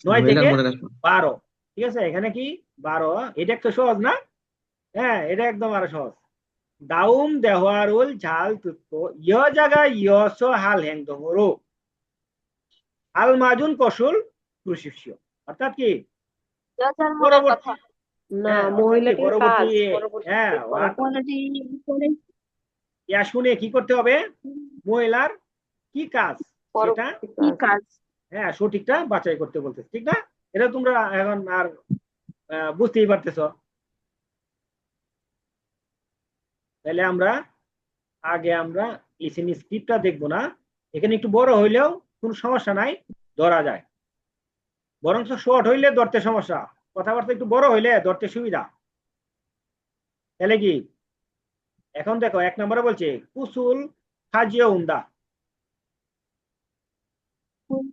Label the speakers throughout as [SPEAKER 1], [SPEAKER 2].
[SPEAKER 1] 9 থেকে
[SPEAKER 2] মহিলার মনে রাখবো।
[SPEAKER 1] 12। ঠিক আছে, এখানে কি 12, এটা একটা সহজ না? হ্যাঁ, এটা একদম আরো সহজ। দাউম দেওয়ারুল ঝাল তুত্তো ইয় জায়গা ইয়স হাল হ্যাং দহরো আল মাজুন কসুল ক্রুশিষ্য। অর্থাৎ কি
[SPEAKER 3] যার মনের কথা।
[SPEAKER 1] পরবর্তী,
[SPEAKER 4] না,
[SPEAKER 1] হ্যাঁ অর্থাৎ কি
[SPEAKER 4] মহিলাটির
[SPEAKER 1] পরবর্তী,
[SPEAKER 4] কাজ পরবর্তী
[SPEAKER 1] হ্যাঁ
[SPEAKER 4] কি করে।
[SPEAKER 3] কোয়ালিটি করে
[SPEAKER 1] ইয়া শুনে কি করতে হবে, মহিলার কি কাজ সেটা,
[SPEAKER 4] পরবর্তী
[SPEAKER 3] কি
[SPEAKER 4] কাজ।
[SPEAKER 3] কাজ।
[SPEAKER 1] হ্যাঁ সঠিকটা বাছাই করতে বলতেছে, ঠিক না? এটা তোমরা এখন আর বুঝতেই পারতেছো। তাহলে আমরা লিসেনিং স্ক্রিপ্টটা দেখবো না, এখানে একটু বড় হইলেও কোনো সমস্যা নাই, ধরা যায়। বরং শর্ট হইলে ধরতে সমস্যা, কথাবার্তা একটু বড় হইলে ধরতে সুবিধা। তাহলে কি এখন দেখো 1 নম্বরে বলছে কুসুল খাজিও উন্দা,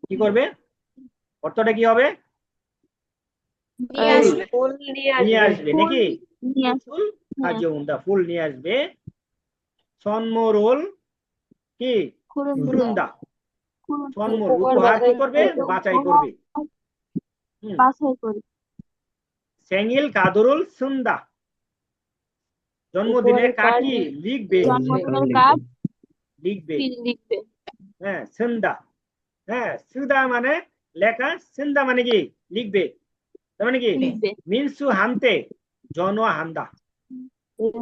[SPEAKER 1] কি করবে, অর্থটা কি হবে?
[SPEAKER 3] নিয়ে
[SPEAKER 4] এই
[SPEAKER 3] আসবে।
[SPEAKER 4] ফুল নিয়ে
[SPEAKER 1] নিয়ে
[SPEAKER 4] আসবে।
[SPEAKER 1] আসবে
[SPEAKER 3] ফুল
[SPEAKER 1] নাকি?
[SPEAKER 3] নিয়ে আসবে।
[SPEAKER 1] কুসুল
[SPEAKER 3] হ্যাঁ,
[SPEAKER 1] খাজিও উন্দা, ফুল নিয়ে আসবে। সন্মরোল কি
[SPEAKER 3] খুরুন
[SPEAKER 4] হুম,
[SPEAKER 1] কুরুন্দা,
[SPEAKER 3] খুরুন
[SPEAKER 1] সন্মর
[SPEAKER 4] উপহার
[SPEAKER 1] উপহার কি
[SPEAKER 4] বাছাই
[SPEAKER 1] করবে,
[SPEAKER 4] করবে।
[SPEAKER 1] বাছাই করবে। হুম।
[SPEAKER 3] বাছাই করি।
[SPEAKER 1] সেঙ্গিল কাদরুল সুন্দা, জন্মদিনের
[SPEAKER 4] উপহারের কার্ড
[SPEAKER 1] কার্ডটি লিখবে,
[SPEAKER 3] জন্মদিনের
[SPEAKER 2] লিখবে।
[SPEAKER 3] কার্ড
[SPEAKER 1] লিখবে।
[SPEAKER 3] লিখবে।
[SPEAKER 1] হ্যাঁ সুন্দা, হ্যাঁ সুদা মানে লেখা, সিন্দা মানে কি লিখবে, তার মানে কি
[SPEAKER 3] লিখবে।
[SPEAKER 1] মিনসু হানতে জন হান্দা।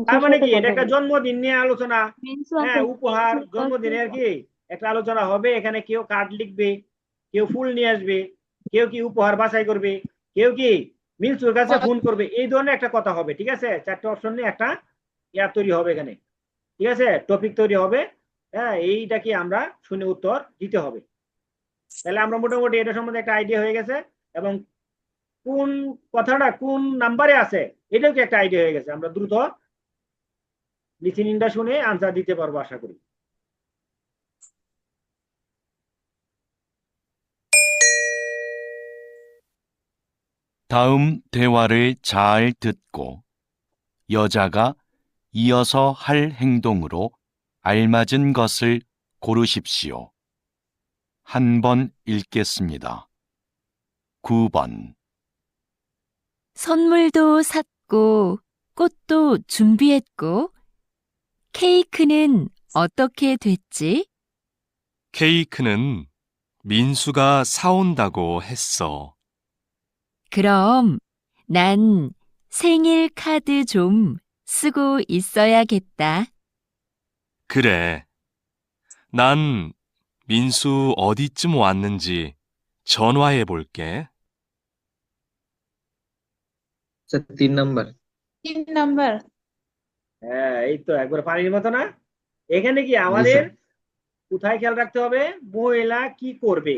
[SPEAKER 1] তার
[SPEAKER 4] প্রিন্সের
[SPEAKER 1] মানে
[SPEAKER 4] সাথে
[SPEAKER 1] কি এটা
[SPEAKER 4] কথা
[SPEAKER 1] একটা
[SPEAKER 4] বলে।
[SPEAKER 1] জন্মদিন নিয়ে আলোচনা।
[SPEAKER 3] মিনসু আছে।
[SPEAKER 1] হ্যাঁ উপহার
[SPEAKER 3] মিনসু আছে।
[SPEAKER 1] জন্মদিনের কি একটা আলোচনা হবে, এখানে কেউ কার্ড লিখবে, কেউ ফুল নিয়ে আসবে, কেউ কি উপহার বাছাই করবে, কেউ কি মিনসুর কাছে ফোন করবে, এই ধরনের একটা কথা হবে। ঠিক আছে, 4টে অপশন নিয়ে একটা ইয়া তৈরি হবে এখানে। ঠিক আছে, টপিক তৈরি হবে। হ্যাঁ এইটা কি আমরা শুনে উত্তর দিতে হবে। তাহলে আমরা মোটামুটি এটা সম্বন্ধে একটা আইডিয়া হয়ে গেছে, এবং কোন কথাটা কোন নাম্বারে আছে এটাও কি একটা আইডিয়া হয়ে গেছে। আমরা দ্রুত লিসেনিংটা শুনে আনসার দিতে পারবো আশা করি।
[SPEAKER 5] 다음 대화를 잘 듣고 여자가 이어서 할 행동으로 알맞은 것을 고르십시오. 한 번 읽겠습니다. 9번.
[SPEAKER 6] 선물도 샀고, 꽃도 준비했고, 케이크는 어떻게 됐지?
[SPEAKER 5] 케이크는 민수가 사온다고 했어.
[SPEAKER 6] 그럼 난 생일 카드 좀 쓰고 있어야겠다.
[SPEAKER 5] 그래. 난 민수 어디쯤 왔는지 전화해 볼게.
[SPEAKER 2] আচ্ছা, 3 নাম্বার।
[SPEAKER 3] 3 নাম্বার।
[SPEAKER 1] হ্যাঁ এই তো একবার পানির মতো না। এখানে কি
[SPEAKER 2] জি
[SPEAKER 1] আমাদের
[SPEAKER 2] স্যার।
[SPEAKER 1] কোথায় খেয়াল রাখতে হবে, মহিলা কি করবে।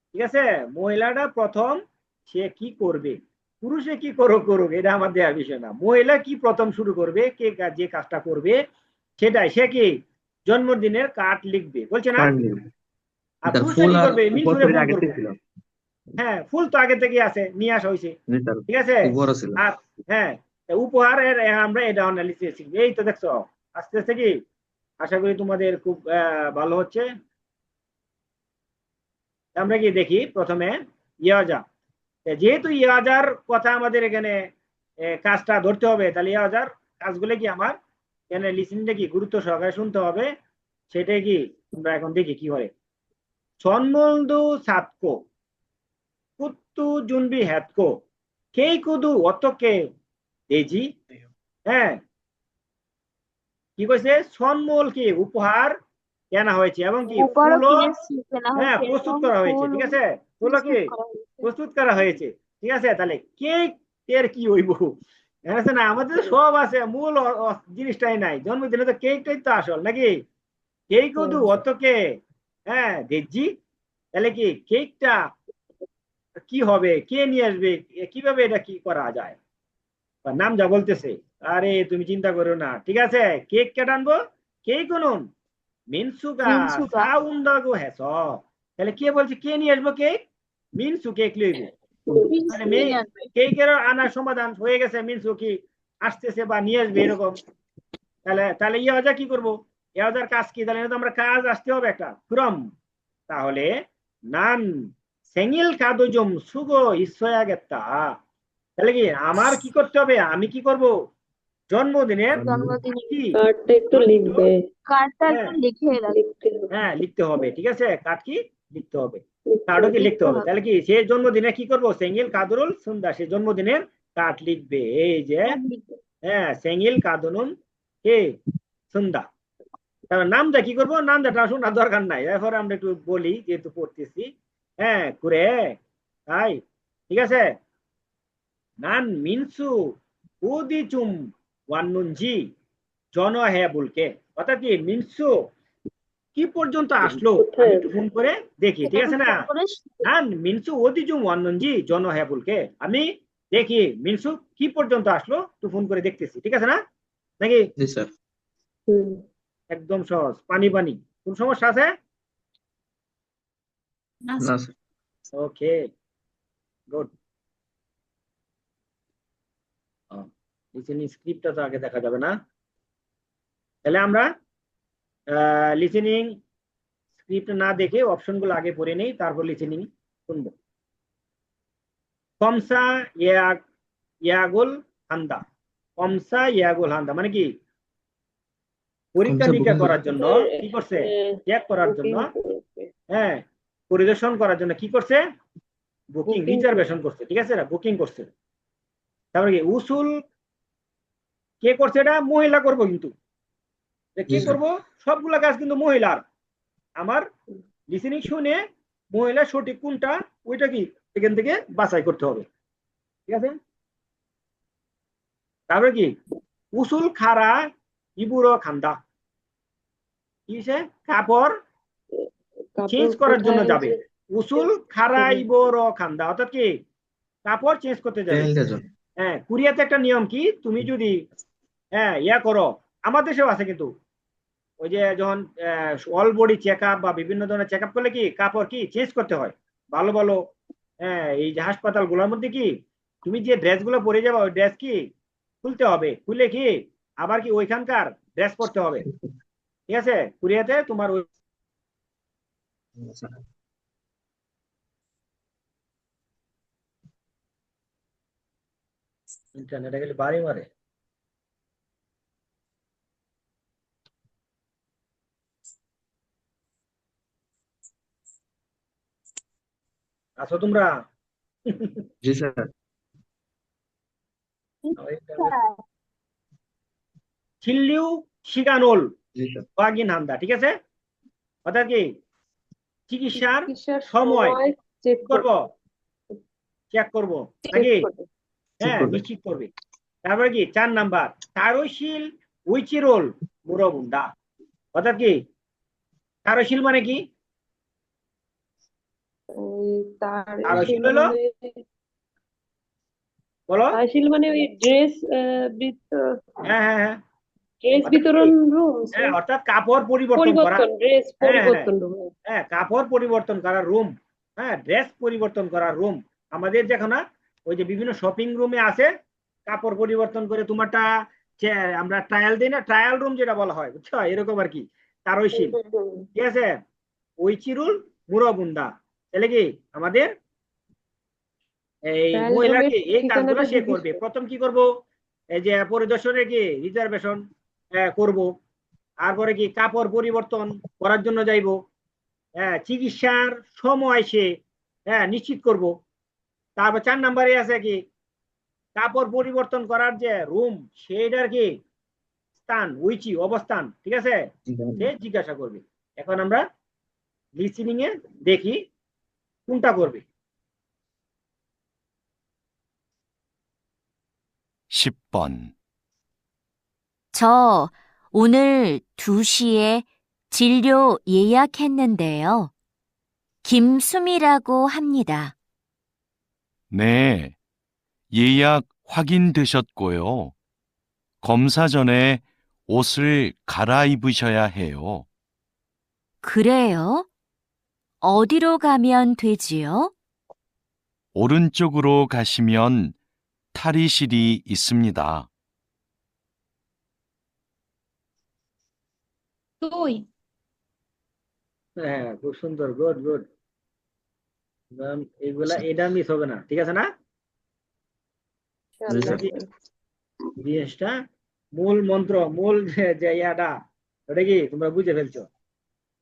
[SPEAKER 1] ঠিক আছে, মহিলাটা প্রথম সে কি করবে, পুরুষে কি করুক করুক এটা আমার দেওয়ার বিষয় না, মহিলা কি প্রথম শুরু করবে, কে যে কাজটা করবে সেটাই, সে কি জন্মদিনের কার্ড লিখবে বলছে না।
[SPEAKER 2] কার্ড নেবে।
[SPEAKER 1] আর
[SPEAKER 2] স্যার
[SPEAKER 1] পুরুষে
[SPEAKER 2] ফুল
[SPEAKER 1] কি
[SPEAKER 2] আর
[SPEAKER 1] করবে,
[SPEAKER 2] উপহার তো
[SPEAKER 1] মিনসুরে
[SPEAKER 2] এর
[SPEAKER 1] ফোন
[SPEAKER 2] আগে
[SPEAKER 1] করবো।
[SPEAKER 2] থেকে ছিল।
[SPEAKER 1] হ্যাঁ ফুল তো আগে থেকে আছে, নিয়ে আসা হয়েছে।
[SPEAKER 2] জি স্যার,
[SPEAKER 1] ঠিক আছে।
[SPEAKER 2] উপহারও ছিল।
[SPEAKER 1] আর হ্যাঁ উপহারের আমরা এটা অ্যানালিসিস শিখবো। এই তো দেখছো আস্তে আস্তে কি, আশা করি তোমাদের খুব ভালো হচ্ছে। আমরা কি দেখি প্রথমে ইয়াজা, যেহেতু ইয়াজার কথা আমাদের এখানে কাজটা ধরতে হবে, তাহলে ইয়াজার কাজগুলো কি আমার এখানে লিসেনিংটা কি গুরুত্ব সহকারে শুনতে হবে। সেটাই কি আমরা এখন দেখি কি করে। সন্মলদু সাতকো কুত্তু জুনবি হ্যাতকো কেই কুদু অতকে দেজি। হ্যাঁ কি কইছে, সন্মল কি উপহার কেনা হয়েছে এবং কি
[SPEAKER 3] উপরও
[SPEAKER 1] ফুলও
[SPEAKER 3] কেনা
[SPEAKER 1] হ্যাঁ
[SPEAKER 3] হয়েছে
[SPEAKER 1] প্রস্তুত
[SPEAKER 3] এবং
[SPEAKER 1] করা হয়েছে।
[SPEAKER 3] ফুল
[SPEAKER 1] ঠিক আছে, ফুলও কি
[SPEAKER 3] প্রস্তুত করা হয়েছে।
[SPEAKER 1] প্রস্তুত করা হয়েছে। ঠিক আছে, তাহলে কেক এর কি হইব, আছে না আমাদের সব আছে, মূল জিনিসটাই নাই, জন্মদিনে তো কেকটাই তো আসল নাকি। কেক
[SPEAKER 4] হুম,
[SPEAKER 1] দু অতকে, হ্যাঁ দেখছি। তাহলে কি কেকটা কি হবে, কে নিয়ে আসবে, কিভাবে এটা কি করা যায়, তার নাম যা বলতেছে। আরে তুমি চিন্তা করো না, ঠিক আছে, কেক কেটে আনবো, কেক কোনুন মিনসুগা
[SPEAKER 3] মিনসুকা।
[SPEAKER 1] সাউন্দাগো হ্যাঁ। তাহলে কে বলছে কে নিয়ে আসবো কেক, মিনসু কেক লইব। মানে
[SPEAKER 3] মিনসু নিয়ে আসবে।
[SPEAKER 1] কেকের আনার সমাধান হয়ে গেছে, মিনসু কি আসতেছে বা নিয়ে আসবে এরকম। তাহলে তাহলে ইয়াজা কি করবো, ইয়াজার কাজ কি, তাহলে তো আমরা কাজ আসতে হবে একটা ক্রম। তাহলে নান 생일 카드 좀 쓰고 있어야겠다. তাহলে কি আমার কি করতে হবে? আমি কি করব? জন্মদিনের
[SPEAKER 3] জন্মদিনে
[SPEAKER 1] কি
[SPEAKER 4] কার্ডটা একটু লিখবে,
[SPEAKER 3] কার্ডটা
[SPEAKER 1] হ্যাঁ
[SPEAKER 3] একটু লিখে রাখ।
[SPEAKER 4] লিখতে হবে,
[SPEAKER 1] হ্যাঁ লিখতে হবে, ঠিক আছে, কার্ড কি লিখতে হবে,
[SPEAKER 4] লিখতে
[SPEAKER 1] কার্ডও কি
[SPEAKER 4] হবে।
[SPEAKER 1] লিখতে হবে। তাহলে কি সে জন্মদিনে কি করব? সেঙ্গিল কাদরুল সুন্দা, সে জন্মদিনের কার্ড লিখবে। এই যে
[SPEAKER 3] কার্ড লিখে।
[SPEAKER 1] হ্যাঁ, সেঙ্গিল কাদরুল কে সুন্দা। তারপর নামটা কি করবো? নামটা শোনার দরকার নাই, এরপরে আমরা একটু বলি যেহেতু পড়তেছি। হ্যাঁ কুরে, তাই ঠিক আছে। নান মিনসু উদি চুম ওয়ান্নুনজি জন হ্যাঁ বলকে, অর্থাৎ কি মিনসু কি পর্যন্ত আসলো আমি একটু ফোন করে দেখি, ঠিক আছে না। নান মিনসু ওদি চুম ওয়ান্নুনজি জন হ্যাঁ বলকে, আমি দেখি মিনসু কি পর্যন্ত আসলো একটু ফোন করে দেখতেছি, ঠিক আছে না নাকি?
[SPEAKER 2] জি স্যার।
[SPEAKER 4] হুম,
[SPEAKER 1] একদম সহজ, পানি পানি। কোন সমস্যা আছে?
[SPEAKER 2] না স্যার।
[SPEAKER 1] ওকে, গুড। লিসেনিং স্ক্রিপ্টটা তো আগে দেখা যাবে না, তাহলে আমরা লিসেনিং স্ক্রিপ্ট না দেখে অপশনগুলো আগে পড়ে নেই, তারপর লিসেনিং শুনবো। কমসা ইয়াগুল হান্দা, কমসা ইয়াগুল হান্দা মানে কি? পরীক্ষা
[SPEAKER 2] কমসা
[SPEAKER 1] নিরীক্ষা
[SPEAKER 2] বুকিং
[SPEAKER 1] করার জন্য কি করছে? চেক করার জন্য, হ্যাঁ পরিদর্শন করার জন্য কি করছে? বুকিং,
[SPEAKER 4] Booking
[SPEAKER 1] রিজার্ভেশন করছে, ঠিক আছে, বুকিং করছে। তারপরে কি উসুল কে করছে? এটা মহিলা করবো, কিন্তু কে
[SPEAKER 2] জি স্যার।
[SPEAKER 1] করবো? সবগুলা কাজ কিন্তু মহিলার। আমার লিসেনিং শুনে মহিলা সঠিক কোনটা ওইটা কি এখান থেকে বাছাই করতে হবে, ঠিক আছে। তারপরে কি উসুল খারা ইবুরো খান্দা, কি কাপড় চেঞ্জ করার জন্য যাবে। উসুল খারা ইবুরো খান্দা অর্থাৎ কি কাপড় চেঞ্জ করতে যাবে।
[SPEAKER 2] ট্রেনিংটা জন।
[SPEAKER 1] হ্যাঁ কুরিয়াতে একটা নিয়ম কি, তুমি যদি হ্যাঁ ইয়া করো, আমার দেশেও আছে কিন্তু, ওই যে যখন অল বডি চেক আপ বা বিভিন্ন ধরনের চেক আপ করলে কি কাপড় কি চেঞ্জ করতে হয় ভালো ভালো। হ্যাঁ এই যে হাসপাতাল গুলোর মধ্যে কি তুমি যে ড্রেস গুলো পরে যাবে ওই ড্রেস কি খুলতে হবে, খুলে কি আবার কি ওইখানকার ড্রেস পরতে হবে, ঠিক আছে। কুরিয়াতে তোমার ওই ইন্টারনেটে গেলে বাড়ি মারে। আছো তোমরা?
[SPEAKER 2] জি স্যার।
[SPEAKER 1] ছিল্লিউ শিগানোল
[SPEAKER 2] জি স্যার।
[SPEAKER 1] বাগিন হান্দা, ঠিক আছে, অর্থাৎ কি চিকিৎসার
[SPEAKER 4] চিকিৎসার
[SPEAKER 1] সময়
[SPEAKER 4] সময় চেক
[SPEAKER 1] করব, চেক করব নাকি? হ্যাঁ
[SPEAKER 2] করবে।
[SPEAKER 1] নিশ্চিত করবে। তারপরে কি 4 নাম্বার কারোশিল উইচিরোল মুরবুন্ডা, অর্থাৎ কি কারোশিল মানে কি? কারোশিল হলো বলো।
[SPEAKER 4] তাহসিল মানে ওই ড্রেস
[SPEAKER 1] হ্যাঁ হ্যাঁ হ্যাঁ
[SPEAKER 4] ড্রেস
[SPEAKER 1] অর্থাৎ কি?
[SPEAKER 4] বিতরণ রুম,
[SPEAKER 1] হ্যাঁ অর্থাৎ কাপড় পরিবর্তন করা।
[SPEAKER 4] পরিবর্তন, ড্রেস
[SPEAKER 1] হ্যাঁ হ্যাঁ
[SPEAKER 4] পরিবর্তন রুম।
[SPEAKER 1] হ্যাঁ কাপড় পরিবর্তন করার রুম, হ্যাঁ ড্রেস পরিবর্তন করার রুম। আমাদের যেখানে ওই যে বিভিন্ন শপিং রুমে আছে কাপড় পরিবর্তন করে তোমারটা আমরা ট্রায়াল দিই না, ট্রায়াল রুম যেটা বলা হয় বুঝছো, এরকম আর কি কারোশিল, ঠিক আছে। ওই চিরুল মুরবুন্দা, তাহলে কি আমাদের এই
[SPEAKER 4] ট্রায়াল
[SPEAKER 1] মহিলা
[SPEAKER 4] রুমের
[SPEAKER 1] কি এই কাজগুলো
[SPEAKER 4] ঠিকানাটা
[SPEAKER 1] সে
[SPEAKER 4] জিজ্ঞেস
[SPEAKER 1] করবে।
[SPEAKER 4] কর।
[SPEAKER 1] প্রথম কি করব? এই যে পরিদর্শনে কি রিজার্ভেশন করব, তারপরে কি কাপড় পরিবর্তন করার জন্য যাইব, হ্যাঁ চিকিৎসার সময় সে হ্যাঁ নিশ্চিত করব। তারপর 4 নাম্বারে আছে কি কাপড় পরিবর্তন করার যে রুম সেইটার কি স্থান উইচি অবস্থান, ঠিক আছে, সে জিজ্ঞাসা করবে। এখন আমরা লিসেনিং এ দেখি কোনটা করবে।
[SPEAKER 5] 10번.
[SPEAKER 6] 저 오늘 2시에 진료 예약했는데요. 김수미라고 합니다.
[SPEAKER 5] 네. 예약 확인되셨고요. 검사 전에 옷을 갈아입으셔야 해요.
[SPEAKER 6] 그래요? 어디로 가면 되지요?
[SPEAKER 5] 오른쪽으로 가시면 탈의실이 있습니다.
[SPEAKER 3] তুই
[SPEAKER 1] হ্যাঁ খুব সুন্দর, গুড গুড। এগুলা এটা মিস হবে না, ঠিক আছে না?
[SPEAKER 4] ইনশাআল্লাহ
[SPEAKER 1] কি
[SPEAKER 4] স্যার।
[SPEAKER 1] জিনিসটা মূল মন্ত্র, মূল যে ইয়াটা, ওটা কি তোমরা বুঝে ফেলছো?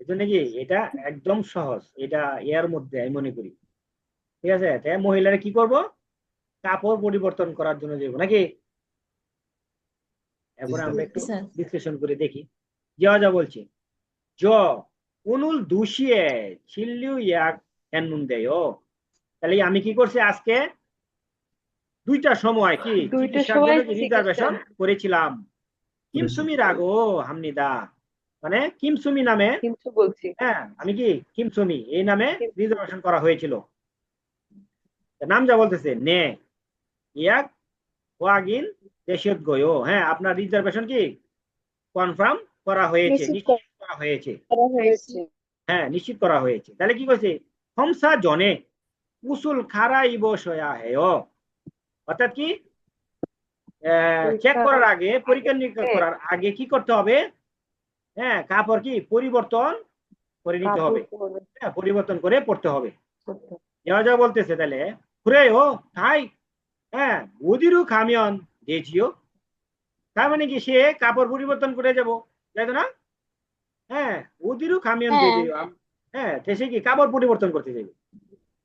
[SPEAKER 1] এই জন্য কি এটা একদম সহজ, এটা এর মধ্যে আমি মনে করি, ঠিক আছে? তাই মহিলারা কি করব, কাপড় পরিবর্তন করার জন্য যাবো নাকি? এখন আমরা একটু
[SPEAKER 3] স্যার
[SPEAKER 1] বিশ্লেষণ করে দেখি। যা বলছি, জ উনুল দুশিয়ে ছিল্লিউ ইয়াক এনুন্দেয়। তাহলে আমি কি করছি আজকে দুইটার সময় কি
[SPEAKER 4] দুইটার
[SPEAKER 1] চিকিৎসার
[SPEAKER 4] সময়
[SPEAKER 1] জন্য রিজার্ভেশন করেছিলাম। কিমসুমি রাগো হামনিদা, মানে কিমসুমি নামে,
[SPEAKER 4] কিন্তু বলছি
[SPEAKER 1] হ্যাঁ আমি কি কিমসুমি এই নামে রিজার্ভেশন করা হয়েছিল। নাম যা বলতেছে নে ইয়াক ওয়াগিন দেশিয়ত গয়ো, হ্যাঁ আপনার রিজার্ভেশন কি কনফার্ম করা হয়েছে, নিশ্চিত করা হয়েছে, হ্যাঁ নিশ্চিত করা হয়েছে। তাহলে কি কইছে, হমসা জনে উসুল খারাইব সয়া হেয়, অর্থাৎ কি চেক করার আগে, পরীক্ষা নিরীক্ষা করার আগে কি করতে হবে, হ্যাঁ কাপড় কি পরিবর্তন করে নিতে হবে, হ্যাঁ পরিবর্তন করে পড়তে হবে। যা বলতেছে তাহলে ঘুরে ও তাই, হ্যাঁ ওদিরও খামিয়ন দিয়েছিও, তার মানে কি সে কাপড় পরিবর্তন করে যাব, তাই তো না? হ্যাঁ ওদিরও খামিয়ন দিয়ে দিও, হ্যাঁ সে কি কাপড় পরিবর্তন করতে যাবে।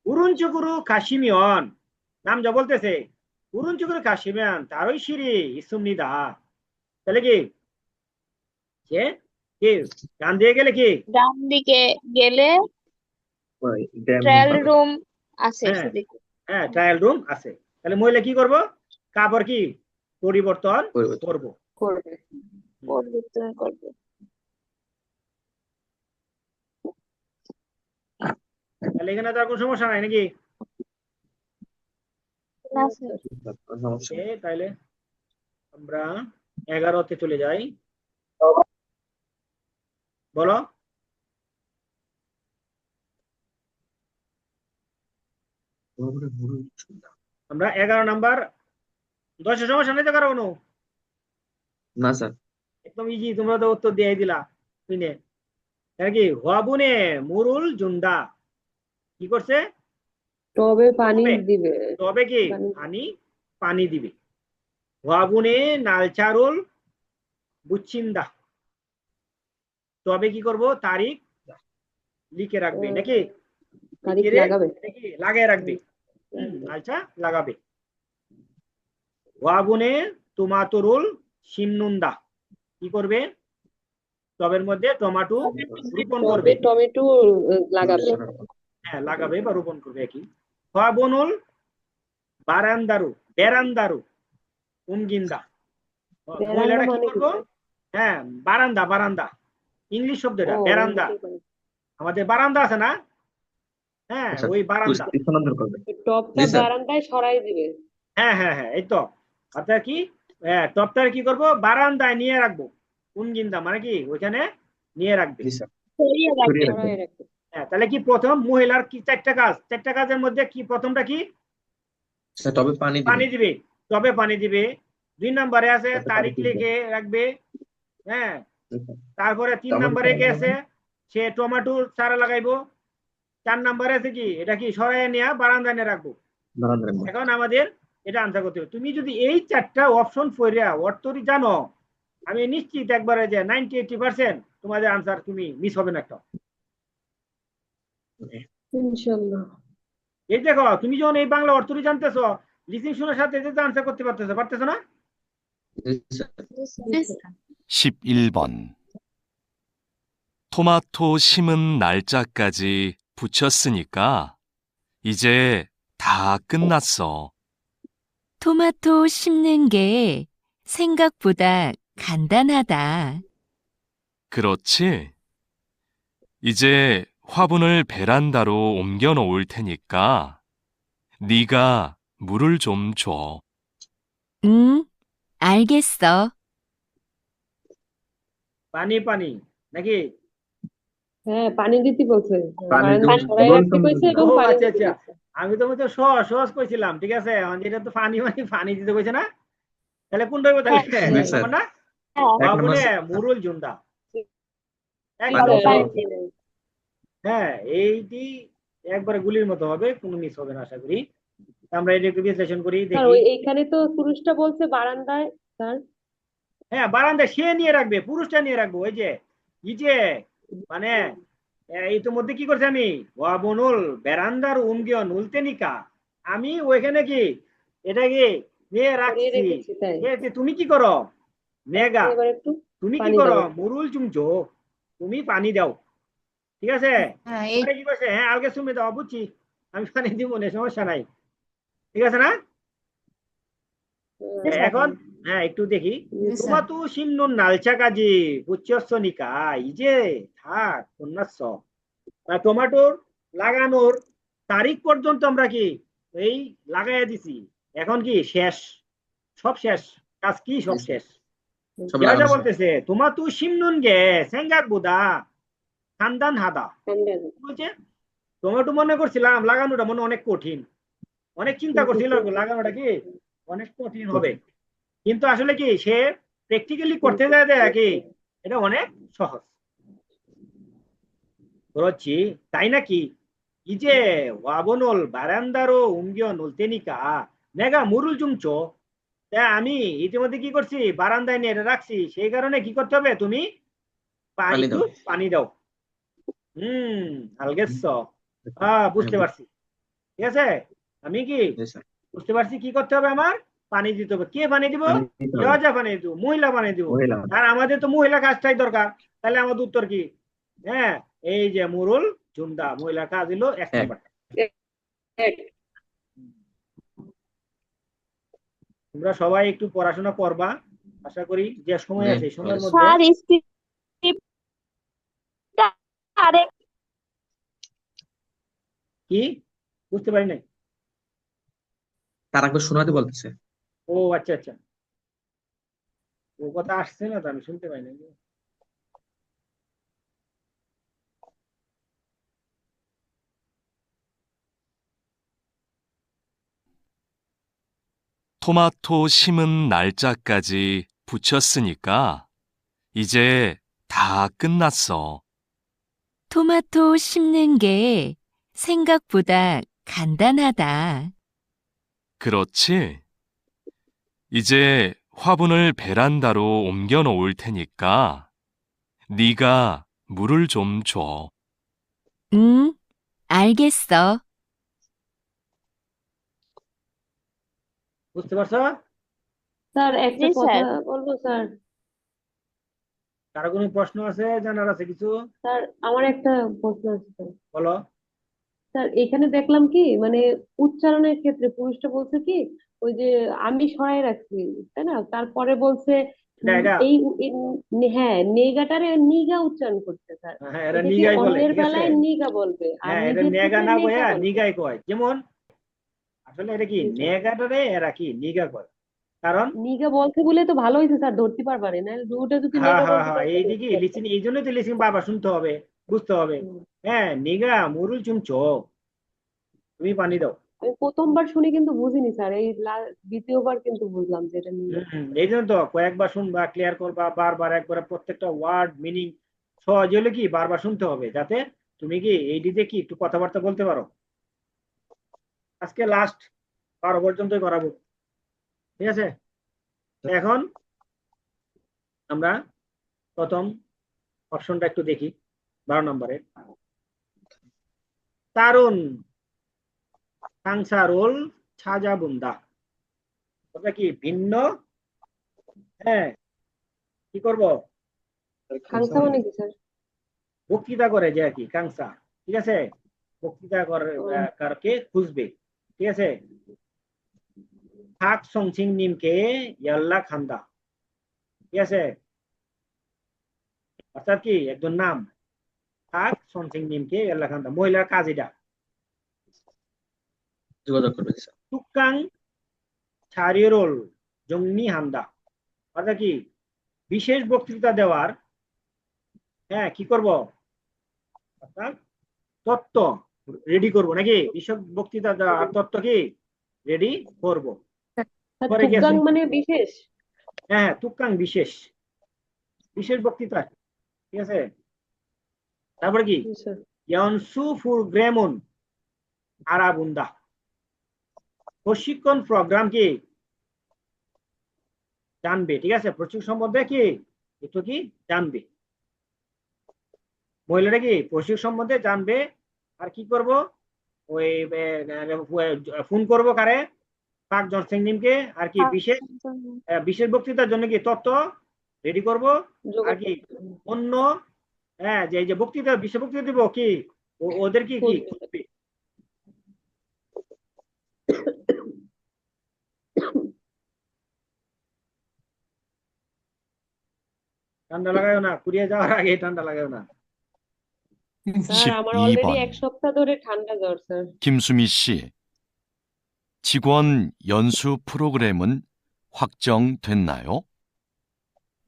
[SPEAKER 1] উরুঞ্চুকুরু কাশিমিয়ন, নাম যা বলতেছে উরুঞ্চুকুরু কাশিমিয়ন তারই সিঁড়ি ইসুমনিদা। তাহলে কি সে কি ডান দিয়ে গেলে কি,
[SPEAKER 3] ডান দিকে গেলে
[SPEAKER 2] ড্যাম
[SPEAKER 3] ট্রায়াল রুম আছে
[SPEAKER 1] হ্যাঁ
[SPEAKER 3] সেদিকে।
[SPEAKER 1] হ্যাঁ ট্রায়াল রুম আছে। তাহলে মহিলা কি করব, কাপড় কি পরিবর্তন করব।
[SPEAKER 4] করবে।
[SPEAKER 3] পরিবর্তন করবে।
[SPEAKER 1] তাহলে এখানে তো আর কোনো সমস্যা নাই নাকি?
[SPEAKER 3] না স্যার।
[SPEAKER 2] সমস্যা
[SPEAKER 1] ওকে, তাহলে আমরা 11তে চলে যাই, বলো। আমরা 11 নাম্বার 10 সমস্যা নাই তো কারো কোনো?
[SPEAKER 2] না স্যার।
[SPEAKER 1] একদম ইজি, তোমরা তো উত্তর দিয়ে দিলা শুনে। কি হওয়াবুনে মুরুল জুন্দা কি করছে,
[SPEAKER 4] টবে পানি দিবে।
[SPEAKER 1] তবে কি পানি দিবে। হওয়াবুনে নালচারুল বুচ্ছিন্দা, তবে কি করব তারিখ লিখে রাখবে নাকি,
[SPEAKER 4] তারিখ লাগাবে।
[SPEAKER 1] নাকি লাগিয়ে রাখবে, আচ্ছা লাগাবে। ওয়াগুনে তুমাতুরুল সিন্নুন্দা, কি করবে টবের মধ্যে টমেটো রোপণ করবে,
[SPEAKER 4] টমেটো লাগাবে।
[SPEAKER 1] হ্যাঁ লাগাবে বা রোপণ করবে একই। ওয়াবনুল বেরান্দারু উমগিন্দা, মহিলাটা কি করবো, হ্যাঁ বারান্দা ইংলিশ শব্দ এটা, বেরান্দা, আমাদের বারান্দা আছে না, হ্যাঁ ওই বারান্দা,
[SPEAKER 4] টবটা বারান্দায় সরাই দিবে।
[SPEAKER 1] হ্যাঁ এই তো, অর্থাৎ কি টপটা কি করবো বারান্দায় নিয়ে রাখবো, উমগিন্দা মানে কি ওইখানে নিয়ে রাখবে। হ্যাঁ তাহলে কি প্রথম মহিলার কি চারটা কাজের মধ্যে কি প্রথমটা কি,
[SPEAKER 2] তবে
[SPEAKER 1] পানি দিবে, তবে পানি দিবে। 2 নম্বরে আছে তারিখ লিখে রাখবে, হ্যাঁ তারপরে 3 নম্বরে গেছে সে টমেটো চারা লাগাইবো। 4 নম্বরে আছে কি এটা কি সরাই নিয়ে বারান্দায় নিয়ে রাখবো। এখন আমাদের এটা আনসার করতে হবে। তুমি যদি এই 4টা অপশন পড়িয়া অর্থটি জানো, আমি নিশ্চিত একবারে যে 90-80% তোমাদের আনসার তুমি মিস হবে না একটা।
[SPEAKER 4] ইনশাআল্লাহ।
[SPEAKER 1] এই দেখো তুমি যখন এই বাংলা অর্থটি জানতেছো, লিসিং শোনার সাথে আনসার করতে পারতেছো না?
[SPEAKER 5] 11번. 토마토 심은 날짜까지 붙였으니까 이제 다 끝났어.
[SPEAKER 6] 토마토 심는 게 생각보다 간단하다.
[SPEAKER 5] 그렇지? 이제 화분을 베란다로 옮겨 놓을 테니까 네가 물을 좀 줘.
[SPEAKER 6] 응, 알겠어.
[SPEAKER 1] পানি নাকি?
[SPEAKER 4] হ্যাঁ পানি দিতে বলছে।
[SPEAKER 1] আচ্ছা আমি তো মতো সহজ কইছিলাম, ঠিক আছে, যেটা তো পানি দিতে কইছে না, তাহলে কোনটা হবে তাহলে না বাবুনে মুরুল জুন্দা। হ্যাঁ এইটি একবারে গুলির মতো হবে, কোনো মিস হবে না আশা করি। আমরা এটা একটু বিশ্লেষণ করি,
[SPEAKER 4] স্যার
[SPEAKER 1] দেখি।
[SPEAKER 4] ওই এইখানে তো পুরুষটা বলছে বারান্দায় স্যার।
[SPEAKER 1] হ্যাঁ, বারান্দায় সে নিয়ে রাখবে, পুরুষটা নিয়ে রাখবো। ওই যে এই যে মানে ইতিমধ্যে কি করছি আমি, ওয়াবনুল বেরান্দার উমগিও নুলতেনিকা, আমি ওইখানে কি এটা কি নিয়ে
[SPEAKER 4] সরিয়ে
[SPEAKER 1] রাখছি।
[SPEAKER 4] রেখেছি তাই।
[SPEAKER 1] তুমি কি করো নেগা,
[SPEAKER 4] এবার একটু
[SPEAKER 1] তুমি কি
[SPEAKER 4] পানি
[SPEAKER 1] করো
[SPEAKER 4] দাও।
[SPEAKER 1] মুরুল চুমচো, তুমি পানি দাও। ঠিক আছে, পরে কি করছে, হ্যাঁ আলগে সুমে দাও, বুঝছি, আমি পানি দিব না, সমস্যা নাই। ঠিক আছে না? এখন হ্যাঁ একটু দেখি, তোমাতু সিন্নুন নালচা কাজি পুচ্ছনিকা, এই যে থাক কন্যাস, টমেটোর লাগানোর তারিখ পর্যন্ত আমরা কি এই লাগাইয়া দিছি, এখন কি শেষ, সব শেষ, কাজ কি সব শেষ।
[SPEAKER 2] সব
[SPEAKER 1] যা
[SPEAKER 2] লাগানো শেষ।
[SPEAKER 1] বলতেছে তোমাতু সিন্নুন গে সেঙ্গাক বুদা খানদান হাদা,
[SPEAKER 4] ঠান্ডা।
[SPEAKER 1] বলছে টমেটো মনে করছিলাম লাগানোটা মনে অনেক কঠিন, অনেক চিন্তা করছিল লাগানোটা কি অনেক কঠিন হবে, কিন্তু আসলে কি সে প্র্যাকটিক্যালি করতে যায় দেয় কি এটা অনেক সহজ। 그렇지, তাই নাকি? 이제 와보놀 바란다로 옮겨 놓을 테니까 내가 물을 좀 줘. আমি ইতিমধ্যে কি করছি, বারান্দায় নিয়ে এটা রাখছি, সেই কারণে কি করতে হবে, তুমি
[SPEAKER 2] পানি
[SPEAKER 1] একটু
[SPEAKER 2] দাও।
[SPEAKER 1] পানি দাও। 알겠어. বুঝতে পারছি। ঠিক আছে, আমি কি
[SPEAKER 2] জি স্যার।
[SPEAKER 1] বুঝতে পারছি কি করতে হবে, আমার পানি দিতে হবে। কে পানি দিব?
[SPEAKER 2] পানি দিতে হবে।
[SPEAKER 1] ইওয়াজা পানি দিব, মহিলা পানি দিব।
[SPEAKER 2] মহিলা।
[SPEAKER 1] আর আমাদের তো মহিলা কাজটাই দরকার, তাহলে আমাদের উত্তর কি? হ্যাঁ, এই যে মুরুল জুমদা, মহিলা কাজ হলো 1
[SPEAKER 2] এক।
[SPEAKER 1] নাম্বার। তোমরা সবাই একটু পড়াশোনা করবা, আশা করি যে সময়
[SPEAKER 2] জি,
[SPEAKER 1] আছে এই সময়ের মধ্যে।
[SPEAKER 3] স্যার স্ক্রিপ্টটা আরেক
[SPEAKER 1] কি বুঝতে পারি নাই?
[SPEAKER 2] তার একবার শোনাতে বলতেছে।
[SPEAKER 1] ও আচ্ছা আচ্ছা, ও কথা আসছে না তো, আমি শুনতে পাই নাই।
[SPEAKER 5] 토마토 심은 날짜까지 붙였으니까 이제 다 끝났어.
[SPEAKER 6] 토마토 심는 게 생각보다 간단하다.
[SPEAKER 5] 그렇지? 이제 화분을 베란다로 옮겨 놓을 테니까 네가 물을 좀 줘.
[SPEAKER 6] 응, 알겠어.
[SPEAKER 1] বুঝতে পারছো?
[SPEAKER 4] স্যার একটা
[SPEAKER 3] জি
[SPEAKER 4] কথা
[SPEAKER 3] স্যার।
[SPEAKER 4] বলবো স্যার।
[SPEAKER 1] কারো কোনো প্রশ্ন আছে, জানার আছে কিছু?
[SPEAKER 4] স্যার আমার একটা প্রশ্ন আছে স্যার।
[SPEAKER 1] বলো।
[SPEAKER 4] স্যার এখানে দেখলাম কি মানে উচ্চারণের ক্ষেত্রে পুরুষটা বলছে কি ওই যে আমি সরাই রাখছি তাই না, তারপরে বলছে
[SPEAKER 1] এটা
[SPEAKER 4] হ্যাঁ নেগাটারে নিগা উচ্চারণ করছে স্যার।
[SPEAKER 1] হ্যাঁ, এটা
[SPEAKER 4] এটা কি
[SPEAKER 1] নিগাই বলে,
[SPEAKER 4] অন্যের
[SPEAKER 1] ঠিক আছে।
[SPEAKER 4] বেলায় নিগা বলবে আর
[SPEAKER 1] হ্যাঁ, এটা
[SPEAKER 4] নিজের
[SPEAKER 1] নেগা
[SPEAKER 4] ক্ষেত্রে
[SPEAKER 1] না
[SPEAKER 4] নেগা
[SPEAKER 1] কয়া
[SPEAKER 4] বলবে?
[SPEAKER 1] নিগাই কয়। যেমন আসলে এটা কি
[SPEAKER 4] জি স্যার।
[SPEAKER 1] নেগাটারে এরা কি নিগা কয়, কারণ
[SPEAKER 4] নিগা বলছে বলে তো ভালো হয়েছে স্যার, ধরতে পারবারে না ওটা যদি
[SPEAKER 1] হ্যাঁ
[SPEAKER 4] নেগা
[SPEAKER 1] হ্যাঁ
[SPEAKER 4] বলতে
[SPEAKER 1] হ্যাঁ,
[SPEAKER 4] তাহলে
[SPEAKER 1] এই
[SPEAKER 4] তো
[SPEAKER 1] দিকে
[SPEAKER 4] ধরতে পারতাম।
[SPEAKER 1] লিসিং, এই জন্যই তো লিসিং বারবার শুনতে হবে, বুঝতে হবে।
[SPEAKER 4] হুম।
[SPEAKER 1] হ্যাঁ, নিগা মুরুল চুমচো, তুমি পানি দাও।
[SPEAKER 4] আমি প্রথমবার শুনে কিন্তু বুঝিনি স্যার, এই দ্বিতীয়বার কিন্তু বুঝলাম যে এটা নিগা।
[SPEAKER 1] এই জন্য তো কয়েকবার শুনবা, ক্লিয়ার করবা, বারবার একবারে প্রত্যেকটা ওয়ার্ড মিনিং সহজ হলে কি বারবার শুনতে হবে, যাতে তুমি কি এই দিকে কি একটু কথাবার্তা বলতে পারো। আজকে লাস্ট 12 পর্যন্তই করাবো, ঠিক আছে? এখন আমরা প্রথম অপশনটা একটু দেখি, 12 নম্বরে। তারুণ সাংসারোল ছাজাবুন্দা, ওটা কি ভিন্ন, হ্যাঁ কি করব,
[SPEAKER 4] খাংসা মানে কি স্যার?
[SPEAKER 1] বক্তৃতা করে যে আর কি কাংসা, ঠিক আছে, বক্তৃতা করকে খুঁজবে, ঠিক আছে। থাক সংসিং নিমকে ইয়াল্লা খান্দা, ঠিক আছে, অর্থাৎ কি একজন নাম, থাক সংসিং নিমকে ইয়াল্লা খান্দা, মহিলার কাজ এটা।
[SPEAKER 2] যোগাযোগ করবে স্যার।
[SPEAKER 1] তুকাং ছারিরোল জংনি হান্দা, অর্থাৎ কি বিশেষ বক্তৃতা দেওয়ার, হ্যাঁ কি করব, অর্থাৎ তত্ত্ব রেডি করব, নাকি বিশেষ বক্তৃতা দেওয়ার তত্ত্ব কি রেডি করব। পরে কি আছে?
[SPEAKER 4] তুগাং মানে বিশেষ।
[SPEAKER 1] হ্যাঁ, তুকাং বিশেষ, বিশেষ বক্তৃতা, ঠিক আছে। তারপরে কি
[SPEAKER 4] জি স্যার।
[SPEAKER 1] ইয়ানসু ফুর গ্রেমন, আরাবুন্দা। প্রশিক্ষণ প্রোগ্রাম কি জানবে, ঠিক আছে, প্রশিক্ষণ সম্বন্ধে কি একটু কি জানবে, মহিলারা কি প্রশিক্ষণ সম্বন্ধে জানবে। আর কি করব, ওই ফোন করব কারে, পাক জনসিংনিমকে। আর কি বিশেষ বিশেষ বক্তৃতার জন্য কি তথ্য রেডি করব। আর কি অন্য যে এই যে বক্তৃতা বিশেষ বক্তৃতা দিব কি ওদের কি কি খুঁজবে। ঠান্ডা লাগাও না, কুড়িয়ে যাওয়ার আগে ঠান্ডা লাগাও না।
[SPEAKER 4] স্যার আমার অলরেডি
[SPEAKER 5] 12번.
[SPEAKER 4] 1 সপ্তাহ ধরে ঠান্ডা জ্বর স্যার।
[SPEAKER 5] 김수미 씨, 직원 연수 프로그램은 확정됐나요?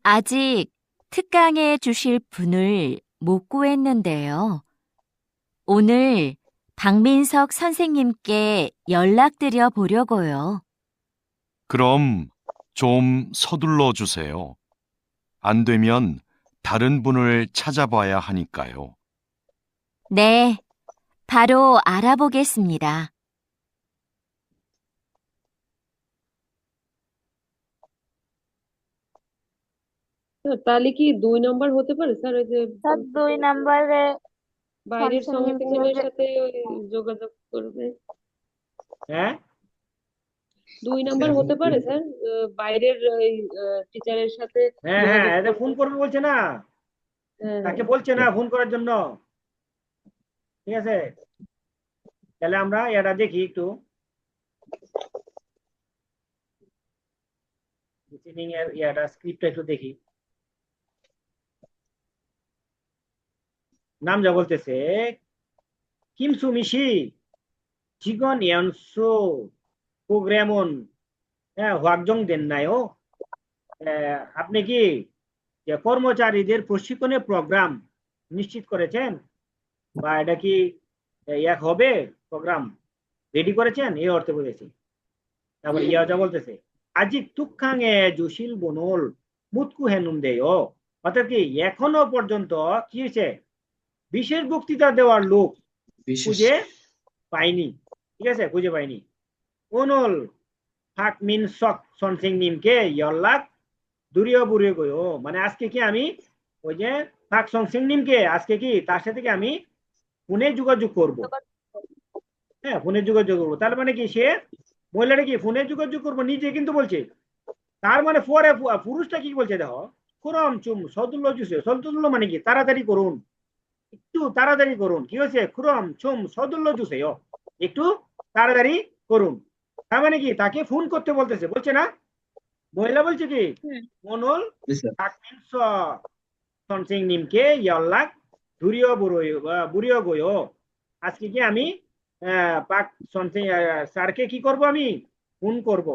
[SPEAKER 6] 아직 특강해 주실 분을 못 구했는데요. 오늘 박민석 선생님께 연락드려 보려고요.
[SPEAKER 5] 그럼 좀 서둘러 주세요. 안 되면 다른 분을 찾아봐야 하니까요.
[SPEAKER 6] 네, 바로 알아보겠습니다.
[SPEAKER 4] স্যার, তাহলে কি 2 নম্বর হতে পারে স্যার? ওই যে
[SPEAKER 3] স্যার 2 নম্বরে
[SPEAKER 4] বাইরের
[SPEAKER 3] সনসিং
[SPEAKER 4] সংসিংনের সাথে ওই যোগাযোগ করবে।
[SPEAKER 1] হ্যাঁ
[SPEAKER 4] 2 নম্বর হতে পারে স্যার, বাইরের ওই টিচারের সাথে
[SPEAKER 1] হ্যাঁ হ্যাঁ
[SPEAKER 4] যোগাযোগ
[SPEAKER 1] এদের ফোন করবে বলছে না,
[SPEAKER 4] হ্যাঁ
[SPEAKER 1] তাকে বলছে না ফোন করার জন্য, ঠিক আছে। তাহলে আমরা এটা দেখি একটু, লিসেনিং এর এটা স্ক্রিপ্টটা একটু দেখি। নাম যা বলতেছে 김수미씨 직원 연수 프로그램은 확정됐나요? আপনি কি যে কর্মচারীদের প্রশিক্ষণের প্রোগ্রাম নিশ্চিত করেছেন, বা এটা কি এক হবে প্রোগ্রাম রেডি করেছেন, এই অর্থে বলেছি। তারপরে যা বলতেছে আ직 툭항에 주실 분을 못 구했는데요। অর্থাৎ কি এখনো পর্যন্ত কি হয়েছে, বিশেষ বক্তৃতা দেওয়ার লোক
[SPEAKER 2] বিশেষ
[SPEAKER 1] খুঁজে পাইনি, ঠিক আছে, খুঁজে পাইনি। 오늘 박민석 선생님께 연락 드려보려고요। মানে আজকে কি আমি ওই যে পাক 선생님কে আজকে কি তার সাথে কি আমি ফোনে যোগাযোগ করব, হ্যাঁ ফোনে যোগাযোগ করবো। তার মানে কি সে মহিলাটা কি ফোনে যোগাযোগ করবো নিজে কিন্তু বলছে। তার মানে পরে পুরুষটা কি বলছে দেখো, খুরম চুম সদুল্য জুসে, সদুল্য মানে কি তাড়াতাড়ি করুন, একটু তাড়াতাড়ি করুন। কি হয়েছে, খুরম চুম সদুল্য জুসে, একটু তাড়াতাড়ি করুন। তার মানে কি তাকে ফোন করতে বলতেছে, বলছে না, মহিলা বলছে কি মনুল 박민석 선생님께 연락 드려보려고요। আজকে কি আমি পাক স্যারকে কি করব, আমি ফোন করব,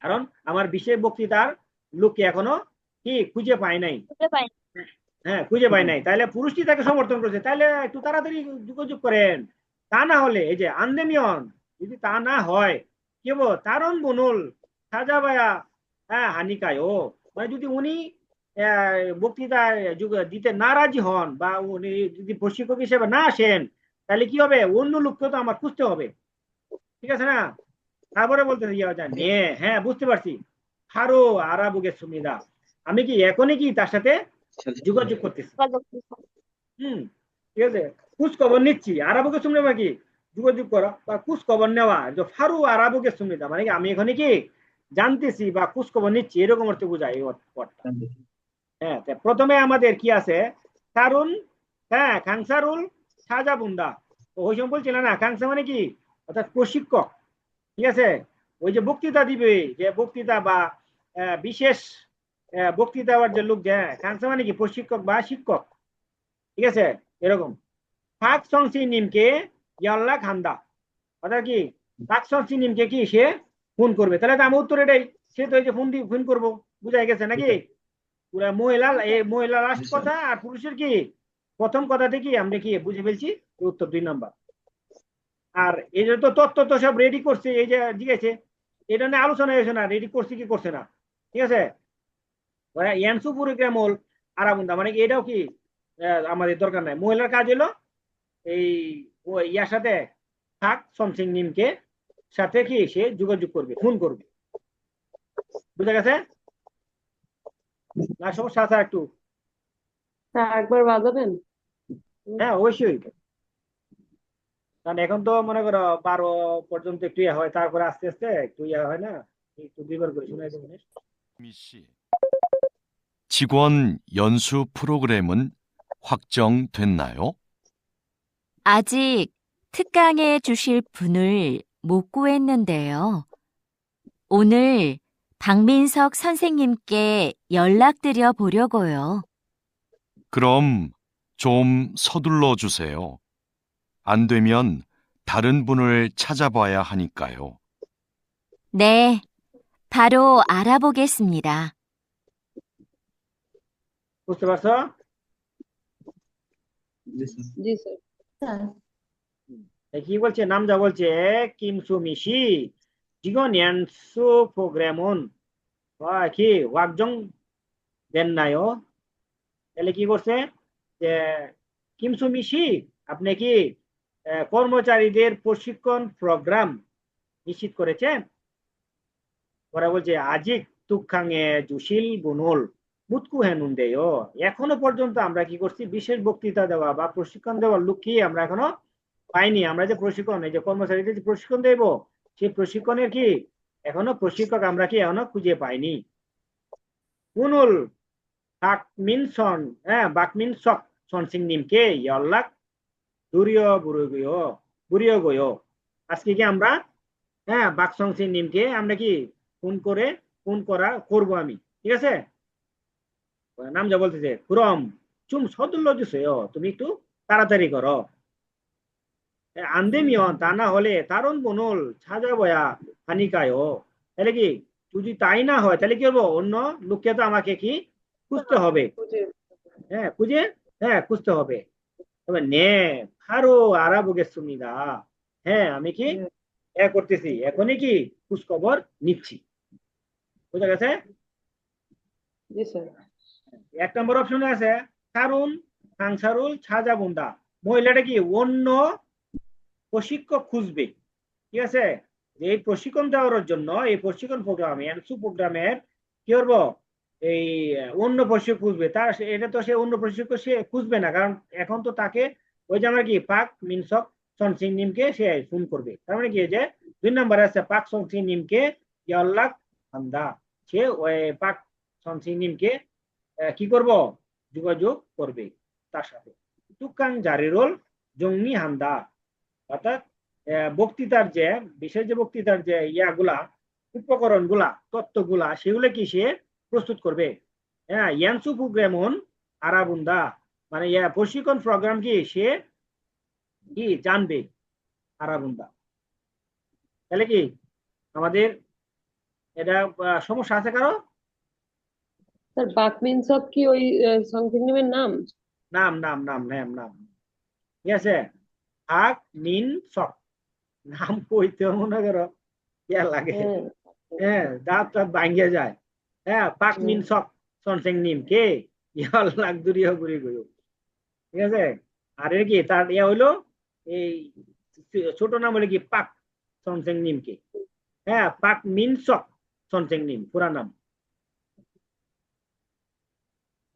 [SPEAKER 1] কারণ আমার বিশেষ বক্তৃতার লোককে এখনো কি খুঁজে পাই নাই। হ্যাঁ খুঁজে পাই নাই। তাহলে পুরুষটি তাকে সমর্থন করেছে, তাহলে একটু তাড়াতাড়ি যোগাযোগ করেন। তা না হলে এই যে আন্দেমিয়ন, যদি তা না হয় কি হবো, তারণ বনুল সাজাবায়া হানিকায়, মানে যদি উনি বক্তৃতা দিতে নারাজি হন বা উনি যদি প্রশিক্ষক হিসেবে না আসেন, তাহলে কি হবে, অন্য লোককে তো আমার খুঁজতে হবে, ঠিক আছে না। তারপরে বলতে হ্যাঁ বুঝতে পারছি, হারো আরাবুকে সুমিদা, আমি কি এখনই কি তার সাথে যোগাযোগ করতেছি, ঠিক আছে, খোঁজ খবর নিচ্ছি। আরাবুকে সুমিদা কি যোগাযোগ করা বা খোঁজ খবর নেওয়া, যে ফারু আরাবুকে সুমিদা মানে কি আমি এখানে কি জানতেছি বা খোঁজ খবর নিচ্ছি, এরকম অর্থে বোঝায় এই অর্থটা। হ্যাঁ প্রথমে আমাদের কি আছে, সারুন, হ্যাঁ খাংসারুল সাজাবুন্দা, ওই সময় বলছিল না, খাংসা মানে কি অর্থাৎ প্রশিক্ষক, ঠিক আছে। ওই যে বক্তৃতা দিবে, যে বক্তৃতা বা বিশেষ বক্তৃতা দেওয়ার যে লোক, যে খাংসা মানে কি প্রশিক্ষক বা শিক্ষক, ঠিক আছে এরকম। পাক 선생님께 연락한다, অর্থাৎ কি পাক 선생님께 কি সে ফোন করবে। তাহলে তো আমার উত্তর এটাই, সে তো এই যে ফোন করবো, বুঝাই গেছে নাকি। পুরা মহিলা লাস্ট কথা আর পুরুষের কি প্রথম কথা থেকে আমরা কি বুঝে ফেলছি, উত্তর 2 নম্বর। আর এই যে তো তত্ত্ব তো সব রেডি করছে, এই যে জিজ্ঞেসে এটা নিয়ে আলোচনা হয়েছে না, রেডি করছে কি করছে না, ঠিক আছে। ইয়ানসু প্রোগ্রামল আরাবুন্দা মানে এটাও কি আমাদের দরকার নাই। মহিলার কাজ হলো এই ইয়ার সাথে থাক সামথিং নিমকে সাথে কি সে যোগাযোগ করবে, ফোন করবে। বুঝা গেছে না? সমস্যা আছে একটু?
[SPEAKER 4] স্যার একবার বাজাবেন?
[SPEAKER 1] হ্যাঁ অবশ্যই, কারণ এখন তো মনে করো 12 পর্যন্ত একটু ইয়ে হয়, তারপরে আস্তে আস্তে একটু ইয়ে হয় না, একটু দুইবার করে শোনাই দেবেন।
[SPEAKER 5] 미 씨, 직원 연수 프로그램은 확정됐나요?
[SPEAKER 6] 아직 특강해 주실 분을 못 구했는데요. 오늘 박민석 선생님께 연락드려 보려고요.
[SPEAKER 5] 그럼 좀 서둘러 주세요. 안 되면 다른 분을 찾아봐야 하니까요.
[SPEAKER 6] 네, 바로 알아보겠습니다.
[SPEAKER 1] বুঝতে পারছো?
[SPEAKER 4] জি স্যার।
[SPEAKER 1] কি বলছে? নাম যা বলছে কিমসু মিশি জিগন ইয়ানসু প্রোগ্রামন কি ওয়াকজং দেন নাইও। তাহলে কি করছে যে কিমসু মিশি আপনি কি কর্মচারীদের প্রশিক্ষণ প্রোগ্রাম নিশ্চিত করেছেন? ওরা বলছে আজিক তুখাঙে জুশিল বুনুল মুতকু হেনুন্দেও, এখনো পর্যন্ত আমরা কি করছি, বিশেষ বক্তৃতা দেওয়া বা প্রশিক্ষণ দেওয়ার লোক কি আমরা এখনো পাইনি। আমরা যে প্রশিক্ষণ, এই যে কর্মচারীদের যে প্রশিক্ষণ দেব, সেই প্রশিক্ষণের কি এখনো প্রশিক্ষক আমরা কি এখনো খুঁজে পাইনি। বুনুল হাকমিনসন বাকমিনসক সনসিং নিমকে ইয়ল্লাক দুরিয় বুড়িয় গয়। আজকে কি আমরা বাকসংসিং নিমকে আমরা কি ফোন করবো আমি, ঠিক আছে? নাম যা বলতেছে কুরম চুম সদুল্য জুসেও, তুমি একটু তাড়াতাড়ি করো। আন্দেমিয়ন তা না হলে তারণ বনুল ছাজা বয়া হানিকায়ও, তাহলে কি যদি তাই না হয় তাহলে কি করবো, অন্য লোককে তো আমাকে কি খুঁজতে হবে, খুঁজতে হবে। তবে নে আরো আরাবুগে সুমিদা, আমি কি করতেছি, এখনই কি খোঁজ খবর নিচ্ছি। বুঝা গেছে?
[SPEAKER 4] জি স্যার।
[SPEAKER 1] 1 নম্বর অপশনে আছে কারণ সাংসারুল ছাজা বুন্দা, মহিলাটা কি অন্য প্রশিক্ষক খুঁজবে, ঠিক আছে? যে এই প্রশিক্ষণ দেওয়ার জন্য এই প্রশিক্ষণ প্রোগ্রামে এনসু প্রোগ্রামের কি করবো, এই অন্য প্রশিক্ষক খুঁজবে। তার এটা তো সে অন্য প্রশিক্ষক সে খুঁজবে না, কারণ এখন তো তাকে ওই যে আমরা কি পাক মিনসক সনসিং নিমকে সে ফোন করবে। তার মানে কি যে 2 নম্বরে আছে পাক সনসিং নিমকে ইয়াল্লাক হান্দা, সে ওই পাক সনসিং নিমকে কি করব, যোগাযোগ করবে তার সাথে। তুকাং জারিরোল জঙ্গি হান্দা, অর্থাৎ বক্তৃতার যে বিশেষ যে বক্তৃতার যে ইয়াগুলা উপকরণ গুলা তত্ত্বগুলা সেগুলো কি সে প্রস্তুত করবে। ইয়ানসু প্রোগ্রামন আরাবুন্দা, মানে প্রশিক্ষণ প্রোগ্রাম কি সে কি জানবে আরাবুন্দা। তাহলে কি আমাদের এটা সমস্যা আছে কারো?
[SPEAKER 4] স্যার বাকমিনসক কি ওই সংক্ষিপ্ত নাম?
[SPEAKER 1] নাম নাম নাম নাম নাম ঠিক আছে। হাক মিন সক নাম কইতে মনে করো ইয়া লাগে, দাঁত টাত ভাঙ্গিয়া যায়। পাক মিন সক সনসেং নিম কে ইয়াল লাগ দুরিয়া গুড়ি গয়ো, ঠিক আছে? আর এর কি তার ইয়া হইলো এই ছোট নাম হলো কি পাক সনসেং নিম কে, পাক মিন সক সনসেং নিম পুরা নাম।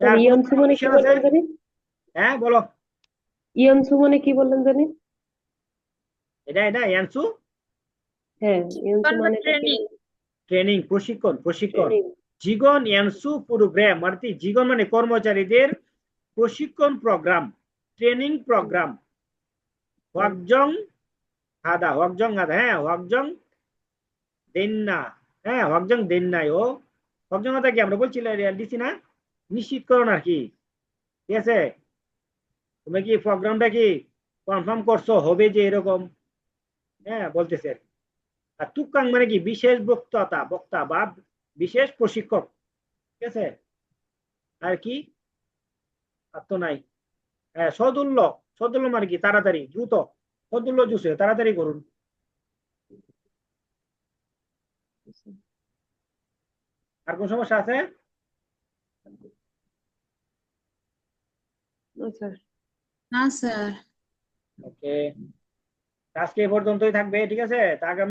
[SPEAKER 4] ইয়নসু মানে কি বললেন জানি?
[SPEAKER 1] বলো।
[SPEAKER 4] ইয়নসু মানে কি বললেন জানি?
[SPEAKER 1] এটা ইয়ানসু
[SPEAKER 4] ইয়নসু মানে
[SPEAKER 1] ট্রেনিং, প্রশিক্ষণ। জীবন ইয়ানসু প্রোগ্রাম মানে জীবন মানে কর্মচারীদের প্রশিক্ষণ প্রোগ্রাম, ট্রেনিং প্রোগ্রাম। ওয়াকজং হাদা ওয়াকজং দেন্না, ওয়াকজং দেন্নাই ও ওয়াকজং হাদা কি আমরা বলছি দিছি না, নিশ্চিতকরণ আর কি, ঠিক আছে? তুমি কি প্রোগ্রামটা কি কনফার্ম করছো হবে যে এরকম, বলতেছে। আর তুকাং মানে কি বিশেষ বক্তা বা বিশেষ প্রশিক্ষক, ঠিক আছে? আর কি আর তো নাই। সদুল্য মানে কি তাড়াতাড়ি, দ্রুত। সদুল্য জুসে তাড়াতাড়ি করুন। আর কোন সমস্যা আছে?
[SPEAKER 4] স্যার
[SPEAKER 7] না স্যার।
[SPEAKER 1] ওকে, আজকে এই পর্যন্তই থাকবে, ঠিক আছে? তা আগামী